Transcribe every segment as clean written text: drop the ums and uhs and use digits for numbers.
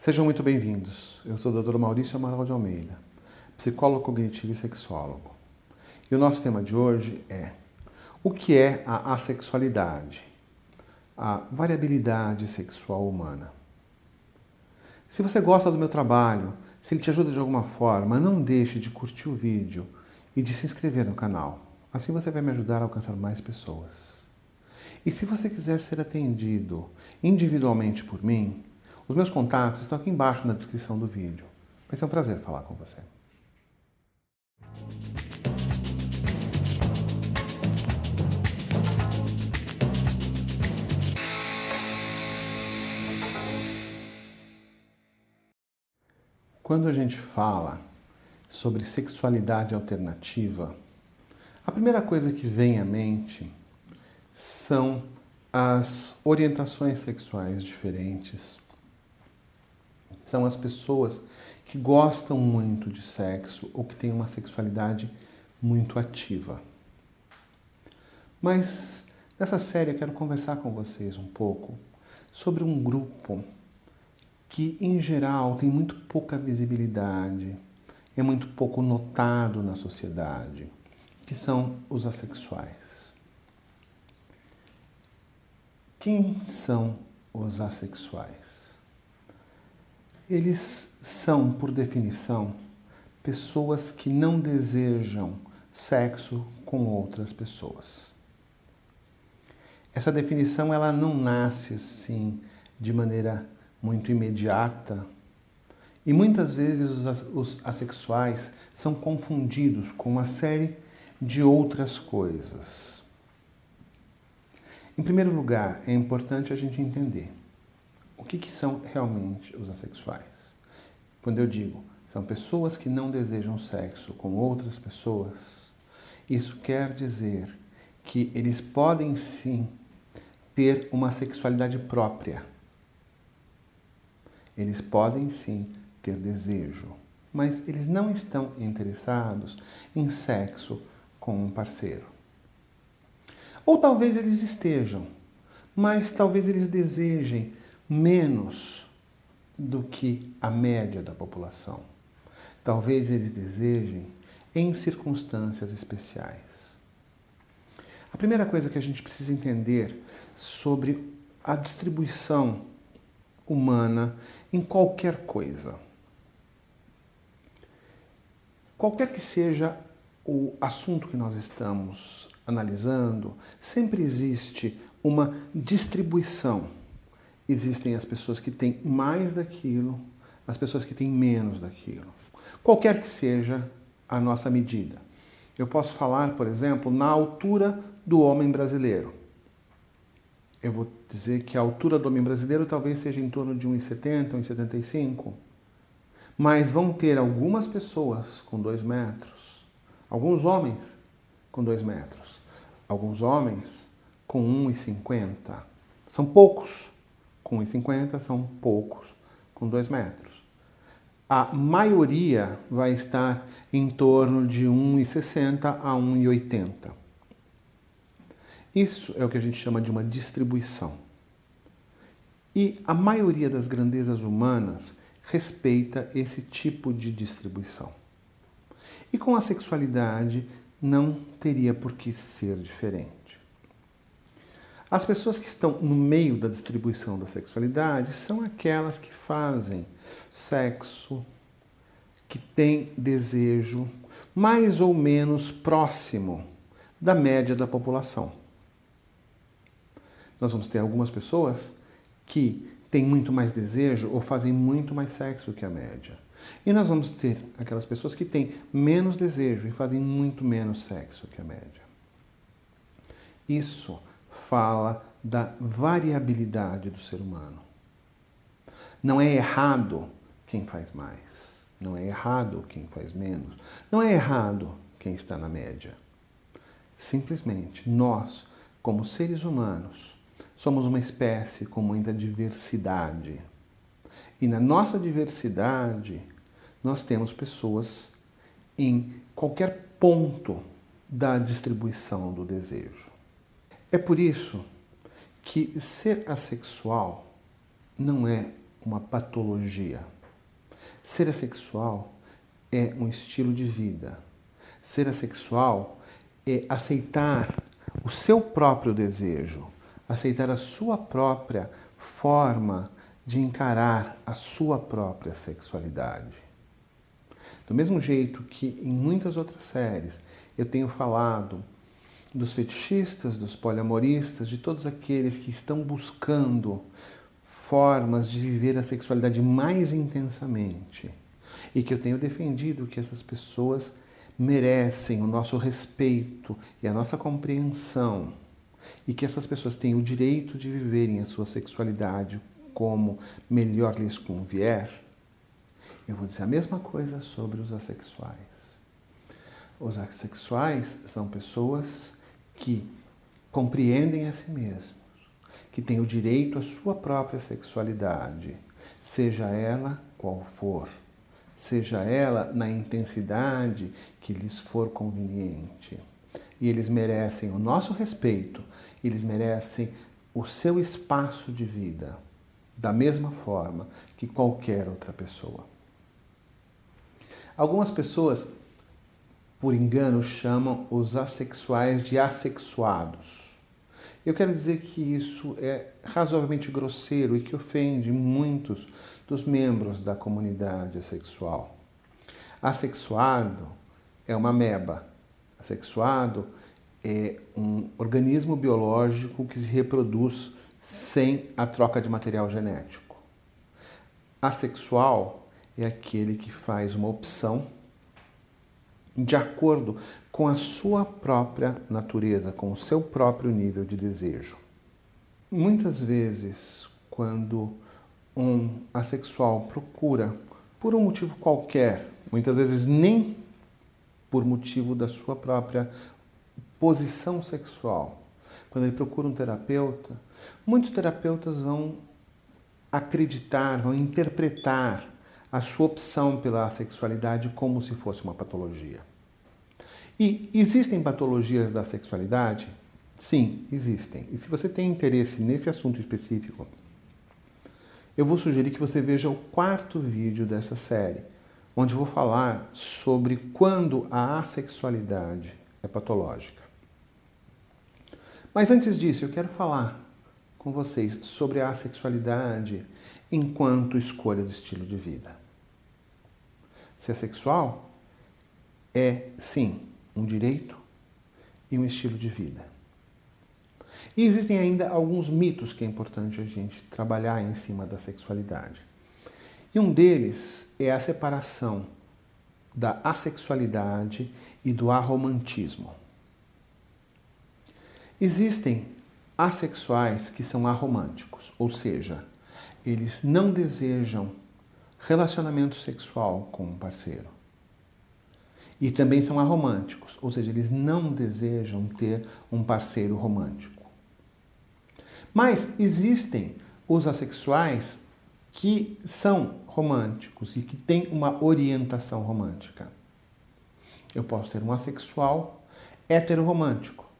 Sejam muito bem-vindos. Eu sou o Dr. Maurício Amaral de Almeida, psicólogo cognitivo e sexólogo. E o nosso tema de hoje é: o que é a assexualidade, a variabilidade sexual humana? Se você gosta do meu trabalho, se ele te ajuda de alguma forma, não deixe de curtir o vídeo e de se inscrever no canal. Assim você vai me ajudar a alcançar mais pessoas. E se você quiser ser atendido individualmente por mim, os meus contatos estão aqui embaixo na descrição do vídeo. Vai ser um prazer falar com você. Quando a gente fala sobre sexualidade alternativa, a primeira coisa que vem à mente são as orientações sexuais diferentes. São as pessoas que gostam muito de sexo ou que têm uma sexualidade muito ativa. Mas nessa série eu quero conversar com vocês um pouco sobre um grupo que, em geral, tem muito pouca visibilidade, é muito pouco notado na sociedade, que são os assexuais. Quem são os assexuais? Eles são, por definição, pessoas que não desejam sexo com outras pessoas. Essa definição ela não nasce assim de maneira muito imediata e muitas vezes os assexuais são confundidos com uma série de outras coisas. Em primeiro lugar, é importante a gente entender o que são realmente os assexuais. Quando eu digo são pessoas que não desejam sexo com outras pessoas, isso quer dizer que eles podem sim ter uma sexualidade própria. Eles podem sim ter desejo, mas eles não estão interessados em sexo com um parceiro. Ou talvez eles estejam, mas talvez eles desejem menos do que a média da população. Talvez eles desejem em circunstâncias especiais. A primeira coisa que a gente precisa entender sobre a distribuição humana em qualquer coisa. Qualquer que seja o assunto que nós estamos analisando, sempre existe uma distribuição. Existem as pessoas que têm mais daquilo, as pessoas que têm menos daquilo. Qualquer que seja a nossa medida. Eu posso falar, por exemplo, na altura do homem brasileiro. Eu vou dizer que a altura do homem brasileiro talvez seja em torno de 1,70, 1,75. Mas vão ter algumas pessoas com 2 metros, alguns homens com 2 metros, alguns homens com 1,50. São poucos com 1,50, são poucos com 2 metros. A maioria vai estar em torno de 1,60 a 1,80. Isso é o que a gente chama de uma distribuição. E a maioria das grandezas humanas respeita esse tipo de distribuição. E com a sexualidade não teria por que ser diferente. As pessoas que estão no meio da distribuição da sexualidade são aquelas que fazem sexo, que têm desejo mais ou menos próximo da média da população. Nós vamos ter algumas pessoas que têm muito mais desejo ou fazem muito mais sexo que a média. E nós vamos ter aquelas pessoas que têm menos desejo e fazem muito menos sexo que a média. Isso fala da variabilidade do ser humano. Não é errado quem faz mais. Não é errado quem faz menos. Não é errado quem está na média. Simplesmente, nós, como seres humanos, somos uma espécie com muita diversidade. E na nossa diversidade, nós temos pessoas em qualquer ponto da distribuição do desejo. É por isso que ser assexual não é uma patologia. Ser assexual é um estilo de vida. Ser assexual é aceitar o seu próprio desejo, aceitar a sua própria forma de encarar a sua própria sexualidade. Do mesmo jeito que em muitas outras séries eu tenho falado dos fetichistas, dos poliamoristas, de todos aqueles que estão buscando formas de viver a sexualidade mais intensamente, e que eu tenho defendido que essas pessoas merecem o nosso respeito e a nossa compreensão, e que essas pessoas têm o direito de viverem a sua sexualidade como melhor lhes convier, eu vou dizer a mesma coisa sobre os assexuais. Os assexuais são pessoas que compreendem a si mesmos, que têm o direito à sua própria sexualidade, seja ela qual for, seja ela na intensidade que lhes for conveniente. E eles merecem o nosso respeito, eles merecem o seu espaço de vida, da mesma forma que qualquer outra pessoa. Algumas pessoas, por engano, chamam os assexuais de assexuados. Eu quero dizer que isso é razoavelmente grosseiro e que ofende muitos dos membros da comunidade assexual. Assexuado é uma ameba. Assexuado é um organismo biológico que se reproduz sem a troca de material genético. Assexual é aquele que faz uma opção de acordo com a sua própria natureza, com o seu próprio nível de desejo. Muitas vezes, quando um assexual procura, por um motivo qualquer, muitas vezes nem por motivo da sua própria posição sexual, quando ele procura um terapeuta, muitos terapeutas vão acreditar, vão interpretar a sua opção pela sexualidade como se fosse uma patologia. E existem patologias da sexualidade? Sim, existem. E se você tem interesse nesse assunto específico, eu vou sugerir que você veja o 4º vídeo dessa série, onde vou falar sobre quando a assexualidade é patológica. Mas antes disso, eu quero falar com vocês sobre a assexualidade enquanto escolha de estilo de vida. Ser sexual é, sim, um direito e um estilo de vida. E existem ainda alguns mitos que é importante a gente trabalhar em cima da sexualidade. E um deles é a separação da assexualidade e do arromantismo. Existem assexuais que são aromânticos, ou seja, eles não desejam relacionamento sexual com um parceiro. E também são aromânticos, ou seja, eles não desejam ter um parceiro romântico. Mas existem os assexuais que são românticos e que têm uma orientação romântica. Eu posso ter um assexual heteroromântico,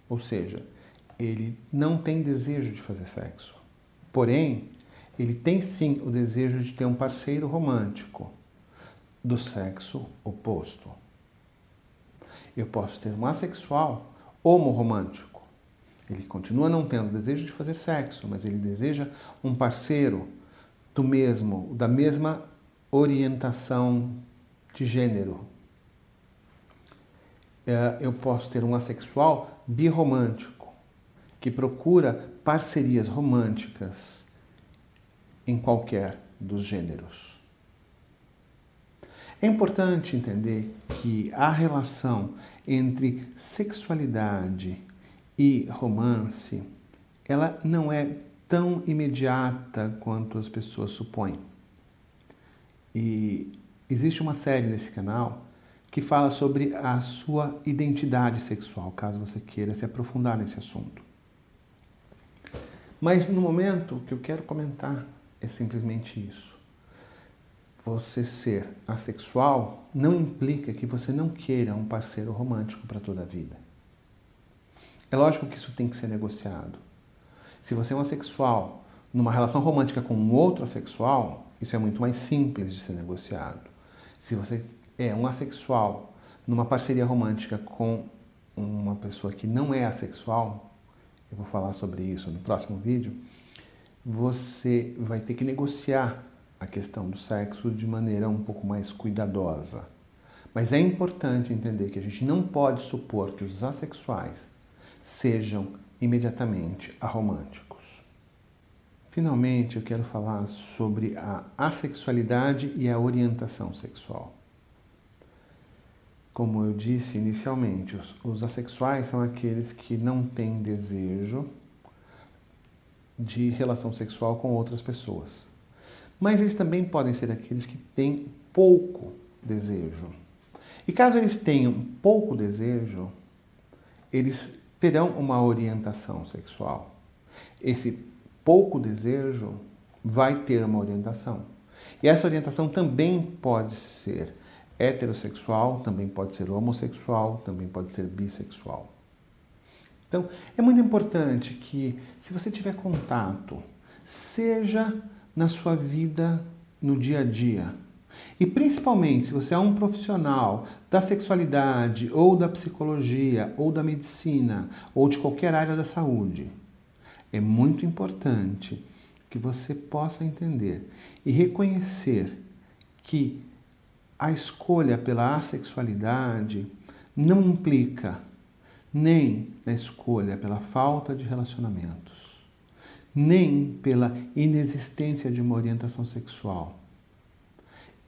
ou seja, ele não tem desejo de fazer sexo. Porém, ele tem sim o desejo de ter um parceiro romântico do sexo oposto. Eu posso ter um assexual homorromântico. Ele continua não tendo desejo de fazer sexo, mas ele deseja um parceiro da mesma orientação de gênero. Eu posso ter um assexual birromântico, que procura parcerias românticas em qualquer dos gêneros. É importante entender que a relação entre sexualidade e romance, ela não é tão imediata quanto as pessoas supõem. E existe uma série nesse canal que fala sobre a sua identidade sexual, caso você queira se aprofundar nesse assunto. Mas no momento que eu quero comentar é simplesmente isso. Você ser assexual não implica que você não queira um parceiro romântico para toda a vida. É lógico que isso tem que ser negociado. Se você é um assexual Numa relação romântica com um outro assexual, isso é muito mais simples de ser negociado. Se você é um assexual numa parceria romântica com uma pessoa que não é assexual, eu vou falar sobre isso no próximo vídeo, você vai ter que negociar a questão do sexo de maneira um pouco mais cuidadosa. Mas é importante entender que a gente não pode supor que os assexuais sejam imediatamente aromânticos. Finalmente, eu quero falar sobre a assexualidade e a orientação sexual. Como eu disse inicialmente, os assexuais são aqueles que não têm desejo de relação sexual com outras pessoas. Mas eles também podem ser aqueles que têm pouco desejo. E caso eles tenham pouco desejo, eles terão uma orientação sexual. Esse pouco desejo vai ter uma orientação. E essa orientação também pode ser heterossexual, também pode ser homossexual, também pode ser bissexual. Então, é muito importante que, se você tiver contato, seja na sua vida no dia a dia. E principalmente, se você é um profissional da sexualidade, ou da psicologia, ou da medicina, ou de qualquer área da saúde, é muito importante que você possa entender e reconhecer que a escolha pela assexualidade não implica nem na escolha pela falta de relacionamentos, nem pela inexistência de uma orientação sexual,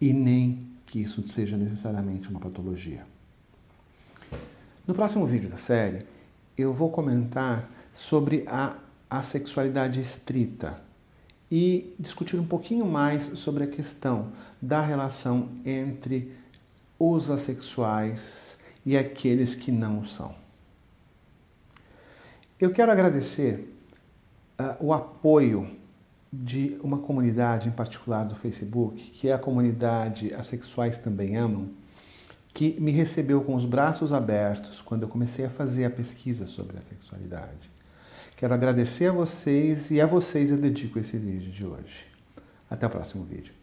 e nem que isso seja necessariamente uma patologia. No próximo vídeo da série, eu vou comentar sobre a assexualidade estrita e discutir um pouquinho mais sobre a questão da relação entre os assexuais e aqueles que não o são. Eu quero agradecer o apoio de uma comunidade em particular do Facebook, que é a comunidade Assexuais Também Amam, que me recebeu com os braços abertos quando eu comecei a fazer a pesquisa sobre a sexualidade. Quero agradecer a vocês e a vocês eu dedico esse vídeo de hoje. Até o próximo vídeo.